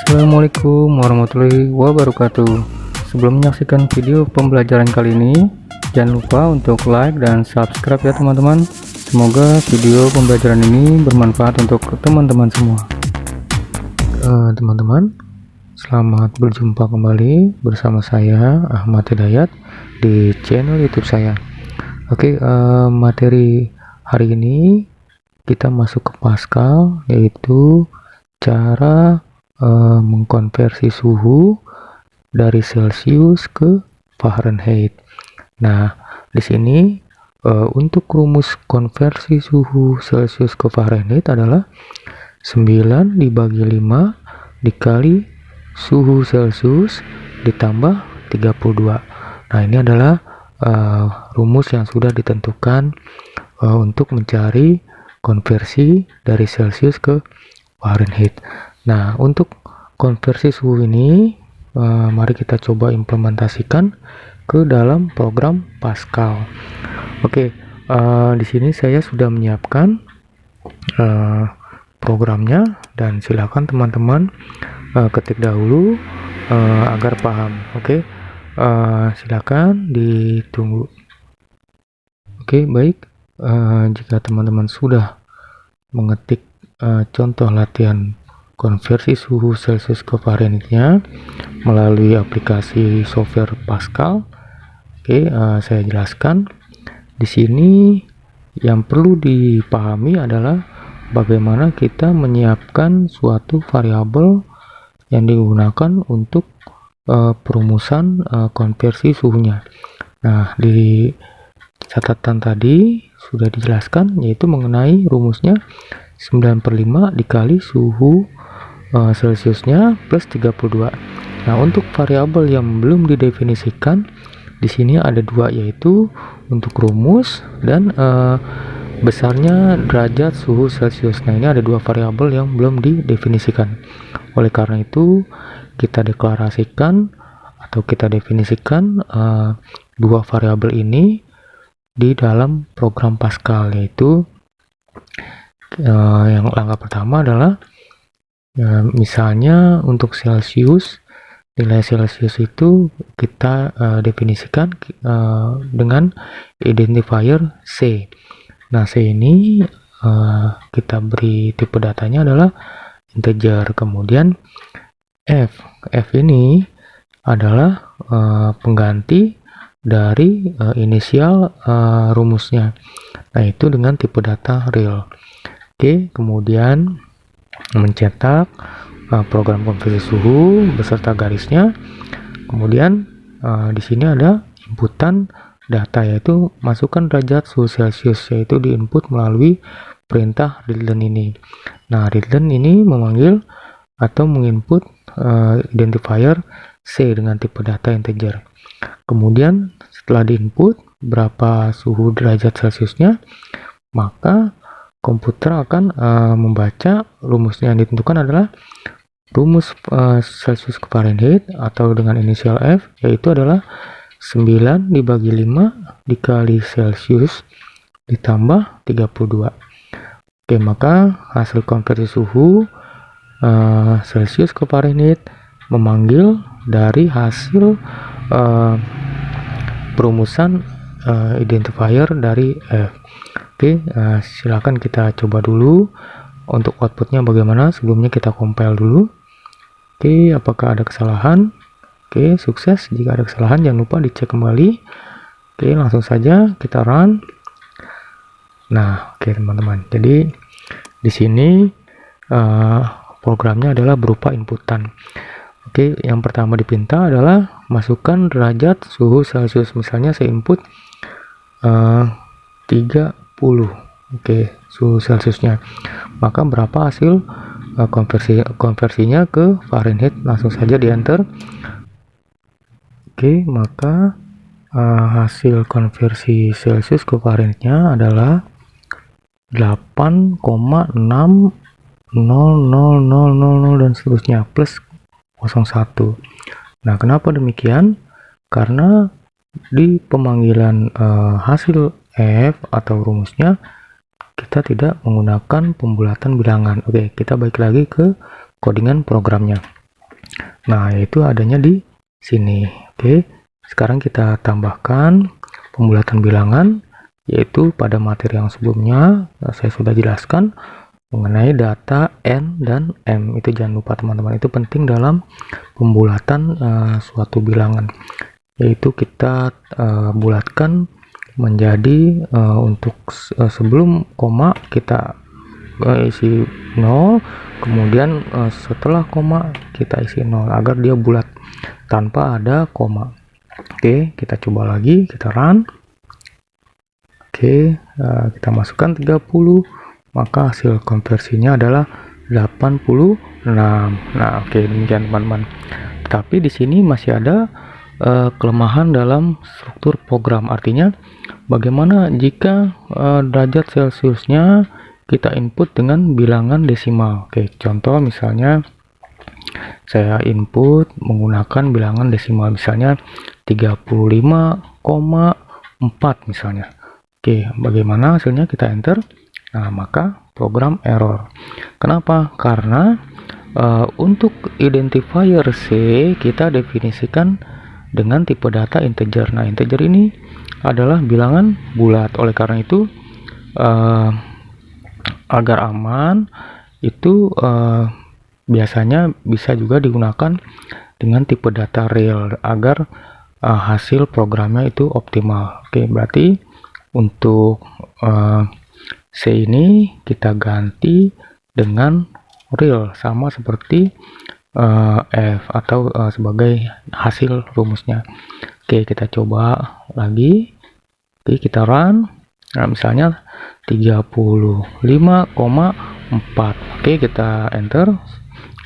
Assalamualaikum warahmatullahi wabarakatuh. Sebelum menyaksikan video pembelajaran kali ini, jangan lupa untuk like dan subscribe ya teman-teman. Semoga video pembelajaran ini bermanfaat untuk teman-teman semua. Teman-teman, selamat berjumpa kembali bersama saya Ahmad Hidayat di channel YouTube saya. Materi hari ini kita masuk ke Pascal, yaitu cara mengkonversi suhu dari Celsius ke Fahrenheit. Nah, di sini untuk rumus konversi suhu Celsius ke Fahrenheit adalah 9 dibagi 5 dikali suhu Celsius ditambah 32. Nah, ini adalah rumus yang sudah ditentukan untuk mencari konversi dari Celsius ke Fahrenheit. Nah, untuk konversi suhu ini, mari kita coba implementasikan ke dalam program Pascal. Di sini saya sudah menyiapkan programnya, dan silakan teman-teman ketik dahulu agar paham. Silakan ditunggu. Baik. Jika teman-teman sudah mengetik contoh latihan konversi suhu Celsius ke Fahrenheit-nya melalui aplikasi software Pascal, saya jelaskan. Di sini yang perlu dipahami adalah bagaimana kita menyiapkan suatu variabel yang digunakan untuk perumusan konversi suhunya. Nah, di catatan tadi sudah dijelaskan, yaitu mengenai rumusnya 9/5 dikali suhu Celsiusnya plus 32. Nah, untuk variabel yang belum didefinisikan di sini ada dua, yaitu untuk rumus dan besarnya derajat suhu Celsius. Nah, ini ada dua variabel yang belum didefinisikan. Oleh karena itu, kita deklarasikan atau kita definisikan dua variabel ini di dalam program Pascal, yaitu yang langkah pertama adalah misalnya untuk Celsius, nilai Celsius itu kita definisikan dengan identifier C. Nah, C ini kita beri tipe datanya adalah integer. Kemudian F ini adalah pengganti dari inisial rumusnya, nah itu dengan tipe data real. Kemudian mencetak program konversi suhu beserta garisnya. Kemudian di sini ada inputan data, yaitu masukkan derajat suhu Celsius, yaitu diinput melalui perintah readline ini. Nah, readline ini memanggil atau menginput identifier C dengan tipe data integer. Kemudian setelah diinput berapa suhu derajat Celsiusnya, maka komputer akan membaca rumusnya yang ditentukan adalah rumus Celsius ke Fahrenheit atau dengan inisial F, yaitu adalah 9 dibagi 5 dikali Celsius ditambah 32. Maka hasil konversi suhu Celsius ke Fahrenheit memanggil dari hasil perumusan identifier dari F. Silakan kita coba dulu untuk outputnya bagaimana. Sebelumnya kita compile dulu. Apakah ada kesalahan? Sukses. Jika ada kesalahan jangan lupa dicek kembali. Langsung saja kita run. Nah, teman-teman. Jadi di sini programnya adalah berupa inputan. Yang pertama dipinta adalah masukkan derajat suhu Celsius. Misalnya saya input 30 suhu Celsiusnya, maka berapa hasil konversinya ke Fahrenheit. Langsung saja di enter. Maka hasil konversi Celsius ke Fahrenheitnya adalah 8,60000 dan seterusnya plus 01. Nah, kenapa demikian? Karena di pemanggilan hasil F atau rumusnya kita tidak menggunakan pembulatan bilangan. Kita balik lagi ke codingan programnya. Nah, itu adanya di sini. Oke, sekarang kita tambahkan pembulatan bilangan, yaitu pada materi yang sebelumnya saya sudah jelaskan mengenai data N dan M. Itu jangan lupa teman-teman, itu penting dalam pembulatan suatu bilangan, yaitu kita bulatkan menjadi untuk sebelum koma kita isi 0, kemudian setelah koma kita isi 0 agar dia bulat tanpa ada koma. Oke, kita coba lagi, kita run. Oke, kita masukkan 30, maka hasil konversinya adalah 86. Nah, oke, demikian teman-teman. Tapi di sini masih ada kelemahan dalam struktur program. Artinya bagaimana jika derajat Celciusnya kita input dengan bilangan desimal. Oke, contoh misalnya saya input menggunakan bilangan desimal, misalnya 35,4 misalnya. Oke, bagaimana hasilnya? Kita enter. Nah, maka program error. Kenapa? Karena untuk identifier C kita definisikan dengan tipe data integer. Nah, integer ini adalah bilangan bulat. Oleh karena itu agar aman itu biasanya bisa juga digunakan dengan tipe data real agar hasil programnya itu optimal. Oke, berarti untuk C ini kita ganti dengan real sama seperti F atau sebagai hasil rumusnya. Oke, kita coba lagi. Oke, kita run. Nah, misalnya 35,4. Oke, kita enter.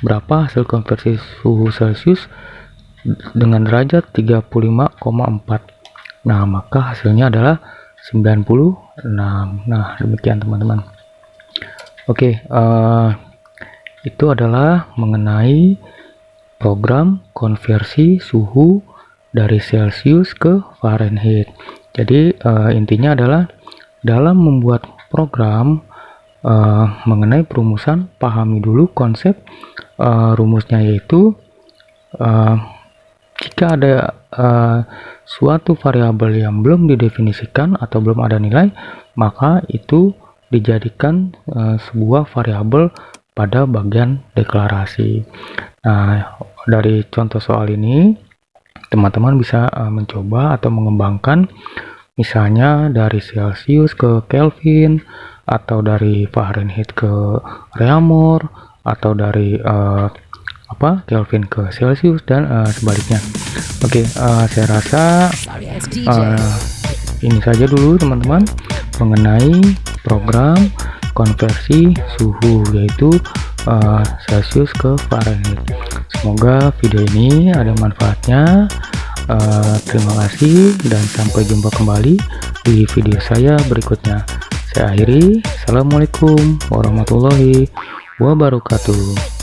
Berapa hasil konversi suhu Celcius dengan derajat 35,4. Nah, maka hasilnya adalah 96. Nah, demikian teman-teman. Oke, itu adalah mengenai program konversi suhu dari Celcius ke Fahrenheit. Jadi intinya adalah dalam membuat program mengenai perumusan, pahami dulu konsep rumusnya, yaitu jika ada suatu variabel yang belum didefinisikan atau belum ada nilai, maka itu dijadikan sebuah variabel pada bagian deklarasi. Nah, dari contoh soal ini teman-teman bisa mencoba atau mengembangkan, misalnya dari Celcius ke Kelvin, atau dari Fahrenheit ke Reaumur, atau dari Kelvin ke Celcius, dan sebaliknya. Oke, saya rasa ini saja dulu teman-teman mengenai program konversi suhu, yaitu Celcius ke Fahrenheit. Semoga video ini ada manfaatnya. Terima kasih dan sampai jumpa kembali di video saya berikutnya. Saya akhiri. Assalamualaikum warahmatullahi wabarakatuh.